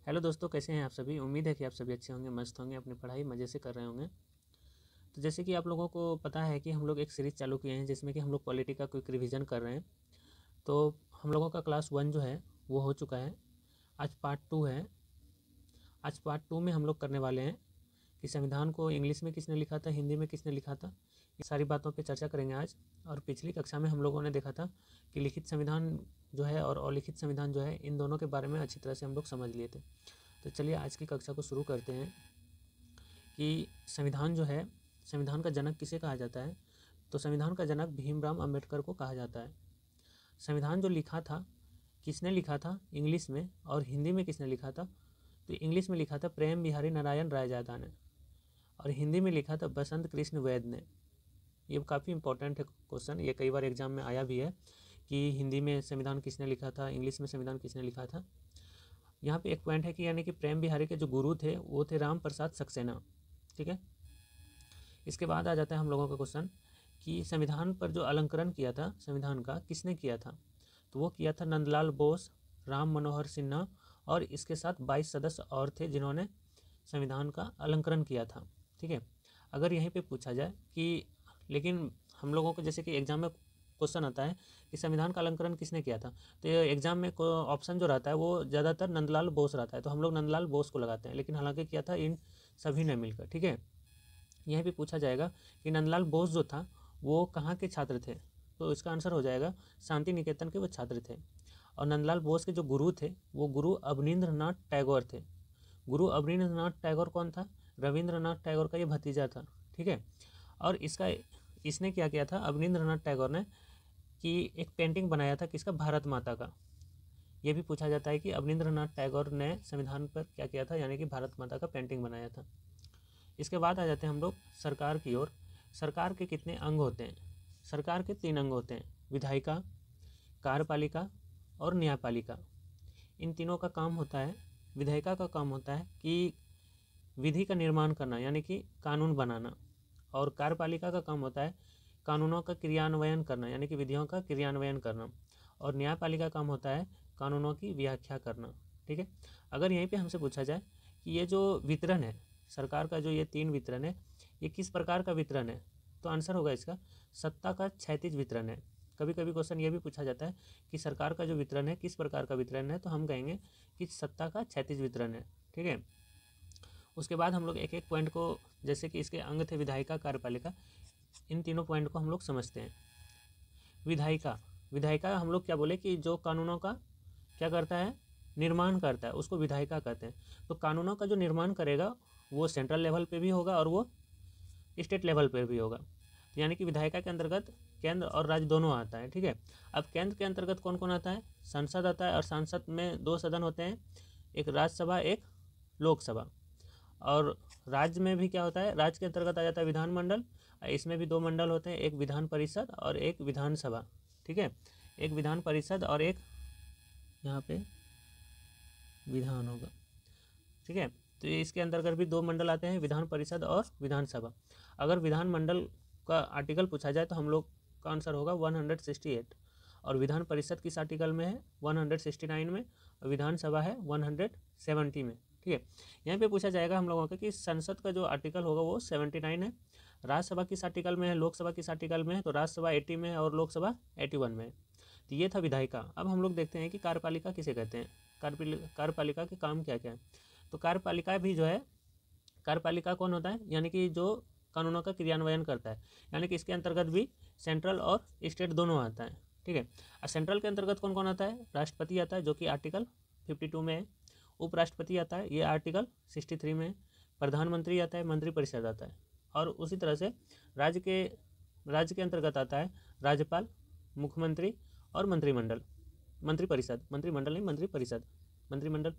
Hello दोस्तों, कैसे हैं आप सभी। उम्मीद है कि आप सभी अच्छे होंगे, मस्त होंगे, अपनी पढ़ाई मज़े से कर रहे होंगे। तो जैसे कि आप लोगों को पता है कि हम लोग एक सीरीज़ चालू किए हैं जिसमें कि हम लोग पॉलिटी का क्विक रिवीजन कर रहे हैं। तो हम लोगों का क्लास 1 जो है वो हो चुका है। आज पार्ट 2 है। आज पार्ट 2 में हम लोग करने वाले हैं कि संविधान को इंग्लिश में किसने लिखा था, हिंदी में किसने लिखा था। ये सारी बातों पे चर्चा करेंगे आज। और पिछली कक्षा में हम लोगों ने देखा था कि लिखित संविधान जो है और अलिखित संविधान जो है, इन दोनों के बारे में अच्छी तरह से हम लोग समझ लिए थे। तो चलिए आज की कक्षा को शुरू करते हैं कि संविधान जो है, संविधान का जनक किसे कहा जाता है। तो संविधान का जनक भीमराव अंबेडकर को कहा जाता है। संविधान जो लिखा था, किसने लिखा था इंग्लिश में, और हिंदी में किसने लिखा था। तो इंग्लिश में लिखा था प्रेम बिहारी नारायण रायजादा ने, और हिंदी में लिखा था बसंत कृष्ण वैद ने। ये काफ़ी इंपॉर्टेंट है क्वेश्चन, ये कई बार एग्जाम में आया भी है कि हिंदी में संविधान किसने लिखा था, इंग्लिश में संविधान किसने लिखा था। यहाँ पे एक पॉइंट है कि यानी कि प्रेम बिहारी के जो गुरु थे वो थे राम प्रसाद सक्सेना। ठीक है। इसके बाद आ जाता है हम लोगों का क्वेश्चन कि संविधान पर जो अलंकरण किया था संविधान का, किसने किया था। तो वो किया था नंदलाल बोस, राम मनोहर सिन्हा, और इसके साथ 22 सदस्य और थे जिन्होंने संविधान का अलंकरण किया था। ठीक है। अगर यहीं पे पूछा जाए कि लेकिन हम लोगों को जैसे कि एग्जाम में क्वेश्चन आता है कि संविधान का अलंकरण किसने किया था, तो एग्जाम में ऑप्शन जो रहता है वो ज़्यादातर नंदलाल बोस रहता है, तो हम लोग नंदलाल बोस को लगाते हैं, लेकिन हालांकि किया था इन सभी ने मिलकर। ठीक है। यहीं पे पूछा जाएगा कि नंदलाल बोस जो था वो कहाँ के छात्र थे, तो इसका आंसर हो जाएगा शांति निकेतन के वो छात्र थे। और नंदलाल बोस के जो गुरु थे वो गुरु अवनींद्रनाथ टैगोर थे। गुरु अवनींद्रनाथ टैगोर कौन था, रविंद्रनाथ टैगोर का ये भतीजा था। ठीक है। और इसने क्या किया था अवनींद्रनाथ टैगोर ने कि एक पेंटिंग बनाया था किसका, भारत माता का। ये भी पूछा जाता है कि अवनींद्रनाथ टैगोर ने संविधान पर क्या किया था, यानी कि भारत माता का पेंटिंग बनाया था। इसके बाद आ जाते हैं हम लोग सरकार की ओर। सरकार के कितने अंग होते हैं। सरकार के 3 अंग होते हैं, विधायिका, कार्यपालिका और न्यायपालिका। इन तीनों का काम होता है, विधायिका का काम होता है कि विधि का निर्माण करना यानी कि कानून बनाना, और कार्यपालिका का काम होता है कानूनों का क्रियान्वयन करना यानी कि विधियों का क्रियान्वयन करना, और न्यायपालिका काम होता है कानूनों की व्याख्या करना। ठीक है। अगर यहीं पे हमसे पूछा जाए कि ये जो वितरण है सरकार का, जो ये 3 वितरण है, ये किस प्रकार का वितरण है, तो आंसर होगा इसका सत्ता का क्षैतिज वितरण है। कभी कभी क्वेश्चन ये भी पूछा जाता है कि सरकार का जो वितरण है किस प्रकार का वितरण है, तो हम कहेंगे कि सत्ता का क्षैतिज वितरण है। ठीक है। उसके बाद हम लोग एक एक पॉइंट को, जैसे कि इसके अंग थे विधायिका, कार्यपालिका, इन तीनों पॉइंट को हम लोग समझते हैं। विधायिका, विधायिका हम लोग क्या बोले कि जो कानूनों का क्या करता है, निर्माण करता है, उसको विधायिका कहते हैं। तो कानूनों का जो निर्माण करेगा वो सेंट्रल लेवल पे भी होगा और वो स्टेट लेवल पर भी होगा। तो यानी कि विधायिका के अंतर्गत केंद्र और राज्य दोनों आता है। ठीक है। अब केंद्र के अंतर्गत कौन कौन आता है, संसद आता है, और संसद में 2 सदन होते हैं, एक राज्यसभा एक लोकसभा। और राज्य में भी क्या होता है, राज्य के अंतर्गत आ जाता है विधानमंडल, इसमें भी 2 मंडल होते हैं, एक विधान परिषद और एक विधानसभा। ठीक है। एक विधान परिषद और एक यहाँ पे विधान होगा। ठीक है। तो इसके अंतर्गत भी 2 मंडल आते हैं, विधान परिषद और विधानसभा। अगर विधानमंडल का आर्टिकल पूछा जाए तो हम लोग का आंसर होगा 168, और विधान परिषद किस आर्टिकल में है, 169 में, और विधानसभा है 170 में। ठीक है। यहाँ पे पूछा जाएगा हम लोगों का कि संसद का जो आर्टिकल होगा वो 79 है, राज्यसभा किस आर्टिकल में है, लोकसभा किस आर्टिकल में है, तो राज्यसभा 80 में है और लोकसभा 81 में है। तो ये था विधायिका। अब हम लोग देखते हैं कि कार्यपालिका किसे कहते हैं, कार्यपालिका के काम क्या क्या है। तो कार्यपालिका भी जो है, कार्यपालिका कौन होता है, यानी कि जो कानूनों का क्रियान्वयन करता है, यानी कि इसके अंतर्गत भी सेंट्रल और स्टेट दोनों आता है। ठीक है। और सेंट्रल के अंतर्गत कौन कौन आता है, राष्ट्रपति आता है जो कि आर्टिकल 52 में है, उपराष्ट्रपति आता है ये आर्टिकल 63 में है, प्रधानमंत्री आता है, मंत्रिपरिषद आता है, और उसी तरह से राज्य के अंतर्गत आता है राज्यपाल, मुख्यमंत्री और मंत्रिमंडल, मंत्रिपरिषद, मंत्रिमंडल नहीं मंत्रिपरिषद, मंत्रिमंडल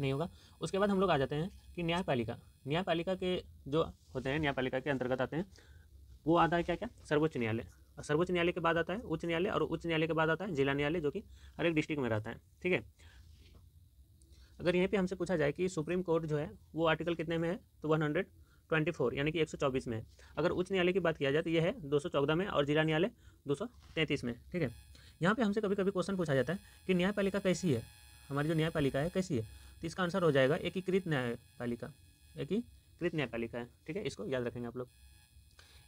नहीं होगा। उसके बाद हम लोग आ जाते हैं कि न्यायपालिका। न्यायपालिका के जो होते हैं, न्यायपालिका के अंतर्गत आते हैं, वो आता है क्या क्या, सर्वोच्च न्यायालय, और सर्वोच्च न्यायालय के बाद आता है उच्च न्यायालय, और उच्च न्यायालय के बाद आता है जिला न्यायालय, जो कि हर एक डिस्ट्रिक्ट में रहता है। ठीक है। अगर यहीं पे हमसे पूछा जाए कि सुप्रीम कोर्ट जो है वो आर्टिकल कितने में है, तो 124 यानी कि 124 में है। अगर उच्च न्यायालय की बात किया जाए तो ये है 214 में, और जिला न्यायालय 233 में। ठीक है। यहाँ पे हमसे कभी कभी क्वेश्चन पूछा जाता है कि न्यायपालिका कैसी है, हमारी जो न्यायपालिका है कैसी है, तो इसका आंसर हो जाएगा एकीकृत न्यायपालिका। एकीकृत न्यायपालिका है, ठीक है, इसको याद रखेंगे आप लोग।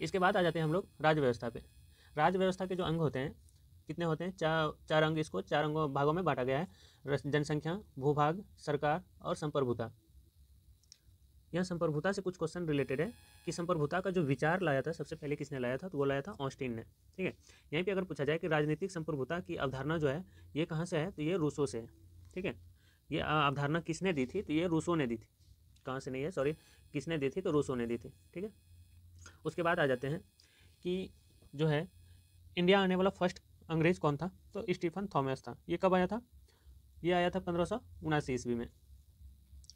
इसके बाद आ जाते हैं हम लोग राज्य व्यवस्था पे। राज्य व्यवस्था के जो अंग होते हैं कितने होते हैं, चार अंग, इसको 4 अंगों भागों में बांटा गया है। जनसंख्या, भूभाग, सरकार और संप्रभुता। यह संप्रभुता से कुछ क्वेश्चन रिलेटेड है कि संप्रभुता का जो विचार लाया था सबसे पहले किसने लाया था, तो वो लाया था ऑस्टिन ने, ठीक है। यहीं पे अगर पूछा जाए कि राजनीतिक संप्रभुता की अवधारणा जो है ये कहाँ से है, तो ये रूसो से है, ठीक है। ये अवधारणा किसने दी थी, तो ये रूसो ने दी थी। कहाँ से नहीं है, सॉरी, किसने दी थी, तो रूसो ने दी थी, ठीक है। उसके बाद आ जाते हैं कि जो है इंडिया आने वाला फर्स्ट अंग्रेज कौन था, तो स्टीफन थॉमस था। ये कब आया था, ये आया था 1579 ईस्वी में।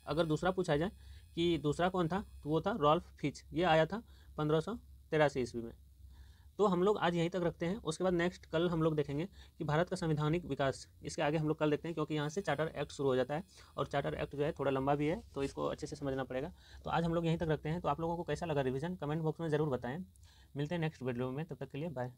अगर दूसरा पूछा जाए कि दूसरा कौन था, तो वो था रॉल्फ फिच। ये आया था 1583 ईस्वी में। तो हम लोग आज यहीं तक रखते हैं। उसके बाद नेक्स्ट कल हम लोग देखेंगे कि भारत का संवैधानिक विकास, इसके आगे हम लोग कल देखते हैं, क्योंकि यहाँ से चार्टर एक्ट शुरू हो जाता है और चार्टर एक्ट जो है थोड़ा लंबा भी है, तो इसको अच्छे से समझना पड़ेगा। तो आज हम लोग यहीं तक रखते हैं। तो आप लोगों को कैसा लगा रिवीजन, कमेंट बॉक्स में ज़रूर बताएं। मिलते हैं नेक्स्ट वीडियो में, तब तक के लिए बाय।